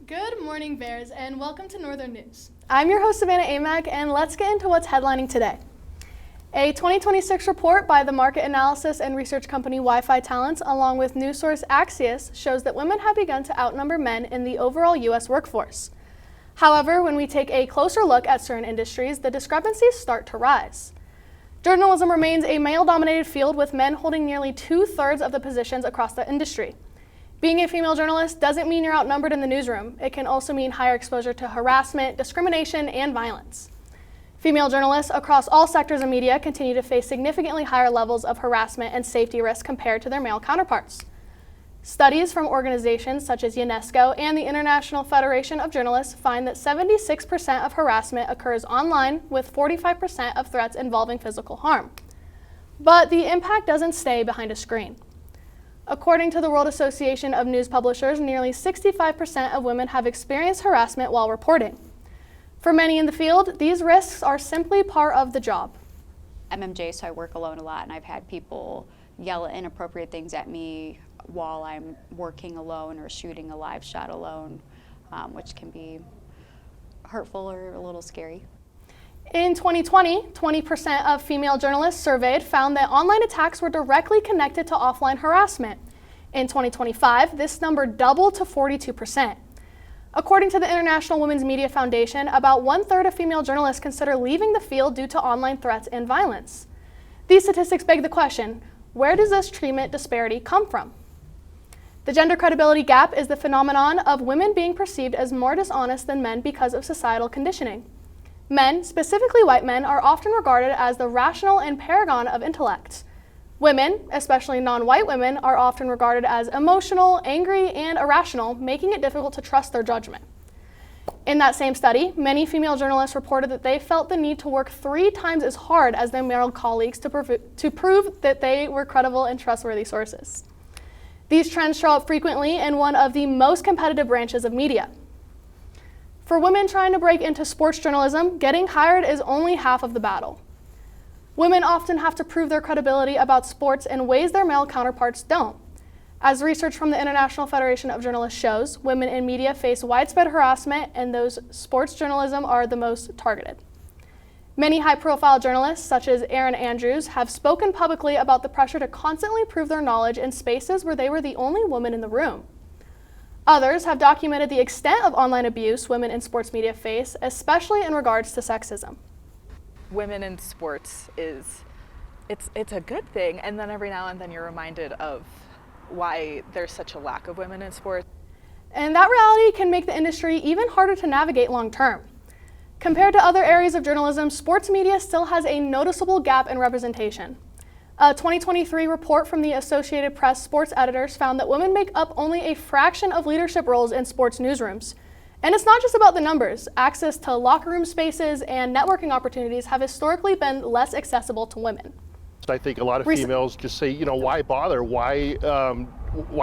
Good morning, Bears, and welcome to Northern News. I'm your host, Savannah Amack, and let's get into what's headlining today. A 2026 report by the market analysis and research company Wi-Fi Talents, along with news source Axios, shows that women have begun to outnumber men in the overall U.S. workforce. However, when we take a closer look at certain industries, the discrepancies start to rise. Journalism remains a male-dominated field, with men holding nearly 2/3 of the positions across the industry. Being a female journalist doesn't mean you're outnumbered in the newsroom. It can also mean higher exposure to harassment, discrimination, and violence. Female journalists across all sectors of media continue to face significantly higher levels of harassment and safety risks compared to their male counterparts. Studies from organizations such as UNESCO and the International Federation of Journalists find that 76% of harassment occurs online, with 45% of threats involving physical harm. But the impact doesn't stay behind a screen. According to the World Association of News Publishers, nearly 65% of women have experienced harassment while reporting. For many in the field, these risks are simply part of the job. MMJ, so I work alone a lot, and I've had people yell inappropriate things at me while I'm working alone or shooting a live shot alone, which can be hurtful or a little scary. In 2020, 20% of female journalists surveyed found that online attacks were directly connected to offline harassment. In 2025, this number doubled to 42%. According to the International Women's Media Foundation, about 1/3 of female journalists consider leaving the field due to online threats and violence. These statistics beg the question, where does this treatment disparity come from? The gender credibility gap is the phenomenon of women being perceived as more dishonest than men because of societal conditioning. Men, specifically white men, are often regarded as the rational and paragon of intellect. Women, especially non-white women, are often regarded as emotional, angry, and irrational, making it difficult to trust their judgment. In that same study, many female journalists reported that they felt the need to work 3 times as hard as their male colleagues to prove that they were credible and trustworthy sources. These trends show up frequently in one of the most competitive branches of media. For women trying to break into sports journalism, getting hired is only half of the battle. Women often have to prove their credibility about sports in ways their male counterparts don't. As research from the International Federation of Journalists shows, women in media face widespread harassment, and those sports journalism are the most targeted. Many high-profile journalists, such as Erin Andrews, have spoken publicly about the pressure to constantly prove their knowledge in spaces where they were the only woman in the room. Others have documented the extent of online abuse women in sports media face, especially in regards to sexism. Women in sports it's a good thing, and then every now and then you're reminded of why there's such a lack of women in sports. And that reality can make the industry even harder to navigate long term. Compared to other areas of journalism, sports media still has a noticeable gap in representation. A 2023 report from the Associated Press sports editors found that women make up only a fraction of leadership roles in sports newsrooms. And it's not just about the numbers. Access to locker room spaces and networking opportunities have historically been less accessible to women. I think a lot of females just say, why bother? Why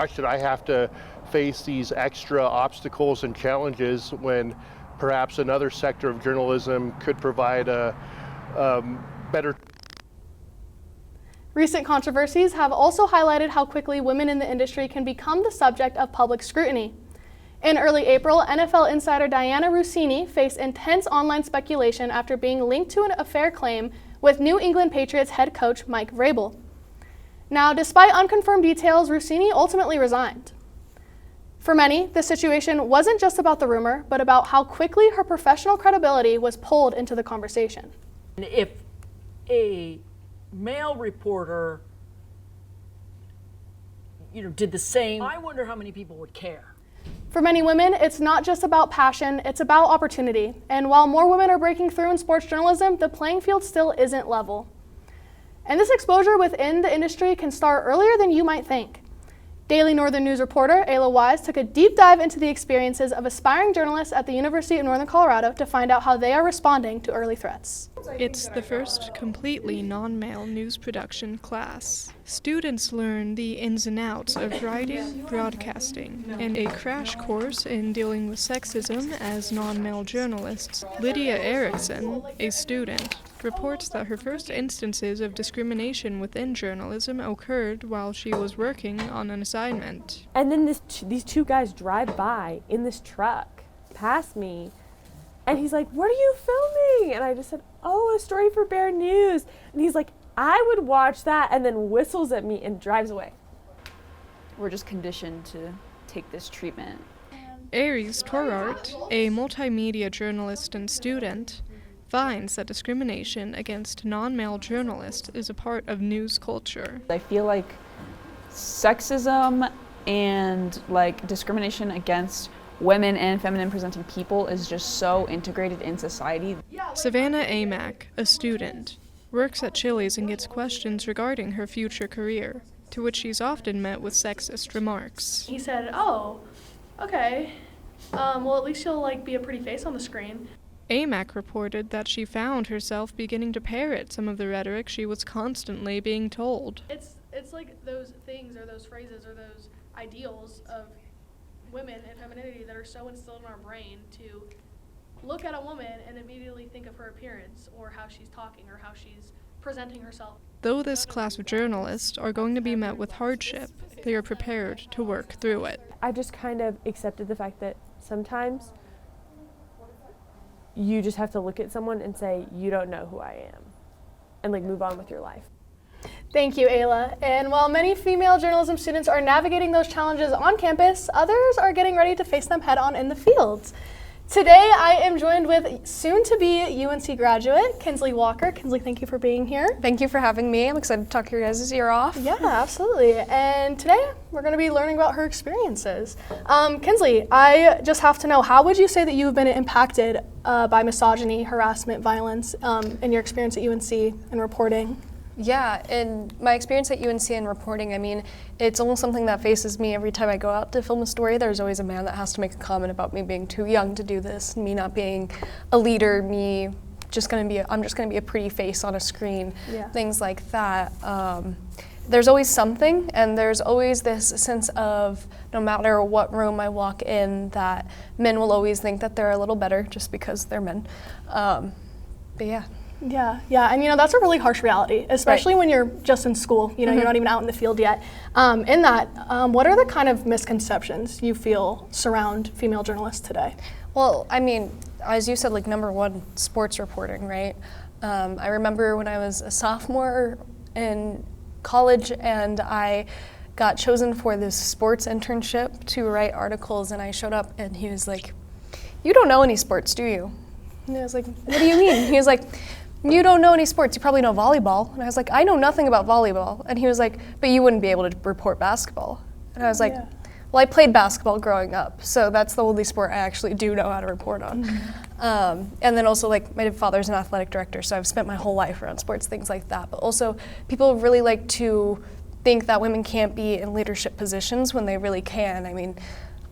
should I have to face these extra obstacles and challenges when perhaps another sector of journalism could provide a better. Recent controversies have also highlighted how quickly women in the industry can become the subject of public scrutiny. In early April, NFL insider Diana Russini faced intense online speculation after being linked to an affair claim with New England Patriots head coach Mike Vrabel. Now, despite unconfirmed details, Russini ultimately resigned. For many, the situation wasn't just about the rumor, but about how quickly her professional credibility was pulled into the conversation. If a male reporter, did the same, I wonder how many people would care. For many women, it's not just about passion, it's about opportunity. And while more women are breaking through in sports journalism, the playing field still isn't level. And this exposure within the industry can start earlier than you might think. Daily Northern News reporter Ayla Wise took a deep dive into the experiences of aspiring journalists at the University of Northern Colorado to find out how they are responding to early threats. It's the first completely non-male news production class. Students learn the ins and outs of writing, broadcasting, and a crash course in dealing with sexism as non-male journalists. Lydia Erickson, a student, reports that her first instances of discrimination within journalism occurred while she was working on an assignment. And then these two guys drive by in this truck past me, and he's like, "What are you filming?" And I just said, "Oh, a story for Bear News." And he's like, "I would watch that," and then whistles at me and drives away. We're just conditioned to take this treatment. Aries Torart, a multimedia journalist and student, finds that discrimination against non-male journalists is a part of news culture. I feel like sexism and like discrimination against women and feminine presenting people is just so integrated in society. Savannah Amack, a student, works at Chili's and gets questions regarding her future career, to which she's often met with sexist remarks. He said, "Oh, okay. Well, at least you'll like be a pretty face on the screen." Amack reported that she found herself beginning to parrot some of the rhetoric she was constantly being told. It's like those things or those phrases or those ideals of women and femininity that are so instilled in our brain to look at a woman and immediately think of her appearance or how she's talking or how she's presenting herself. Though this class of journalists are going to be met with hardship, they are prepared to work through it. I just kind of accepted the fact that sometimes you just have to look at someone and say, "You don't know who I am," and like move on with your life. Thank you, Ayla. And while many female journalism students are navigating those challenges on campus, others are getting ready to face them head on in the fields. Today, I am joined with soon-to-be UNC graduate, Kinsley Walker. Kinsley, thank you for being here. Thank you for having me. I'm excited to talk your guys' ear off. Yeah, absolutely. And today, we're going to be learning about her experiences. Kinsley, I just have to know, how would you say that you've been impacted by misogyny, harassment, violence in your experience at UNC and reporting? Yeah, in my experience at UNC and reporting, I mean, it's almost something that faces me every time I go out to film a story. There's always a man that has to make a comment about me being too young to do this, me not being a leader, I'm just gonna be a pretty face on a screen, things like that. There's always something, and there's always this sense of, no matter what room I walk in, that men will always think that they're a little better just because they're men. But yeah. Yeah, and that's a really harsh reality, especially when you're just in school, you're not even out in the field yet. In that, what are the kind of misconceptions you feel surround female journalists today? Well, I mean, as you said, like number one, sports reporting, right? I remember when I was a sophomore in college and I got chosen for this sports internship to write articles, and I showed up and he was like, "You don't know any sports, do you?" And I was like, "What do you mean?" He was like, "You don't know any sports, you probably know volleyball." And I was like, "I know nothing about volleyball." And he was like, "But you wouldn't be able to report basketball." And I was like, "Well, I played basketball growing up, so that's the only sport I actually do know how to report on." And then also, like, my father's an athletic director, so I've spent my whole life around sports, things like that. But also, people really like to think that women can't be in leadership positions when they really can. I mean,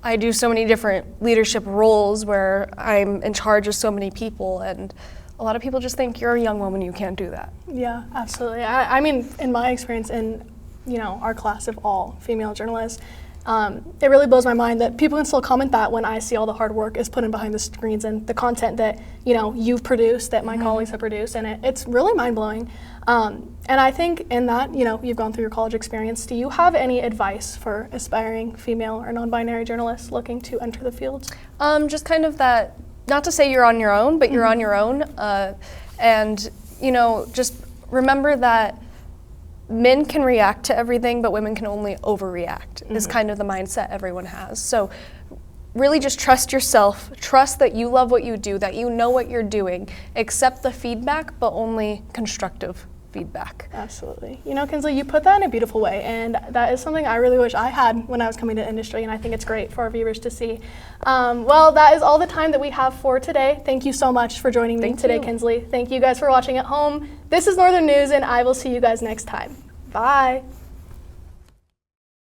I do so many different leadership roles where I'm in charge of so many people, and a lot of people just think you're a young woman, you can't do that. Yeah, absolutely. I mean, in my experience in, our class of all female journalists, it really blows my mind that people can still comment that when I see all the hard work is put in behind the screens and the content that, you've produced, that my colleagues have produced, and it's really mind-blowing. And I think in that, you've gone through your college experience. Do you have any advice for aspiring female or non-binary journalists looking to enter the field? Just kind of that, not to say you're on your own, but you're on your own. And, just remember that men can react to everything, but women can only overreact, is kind of the mindset everyone has. So really just trust yourself, trust that you love what you do, that you know what you're doing, accept the feedback, but only constructive feedback. Absolutely. Kinsley, you put that in a beautiful way, and that is something I really wish I had when I was coming to industry, and I think it's great for our viewers to see. Well, that is all the time that we have for today. Thank you so much for joining me today, Kinsley. Thank you guys for watching at home. This is Northern News, and I will see you guys next time. Bye.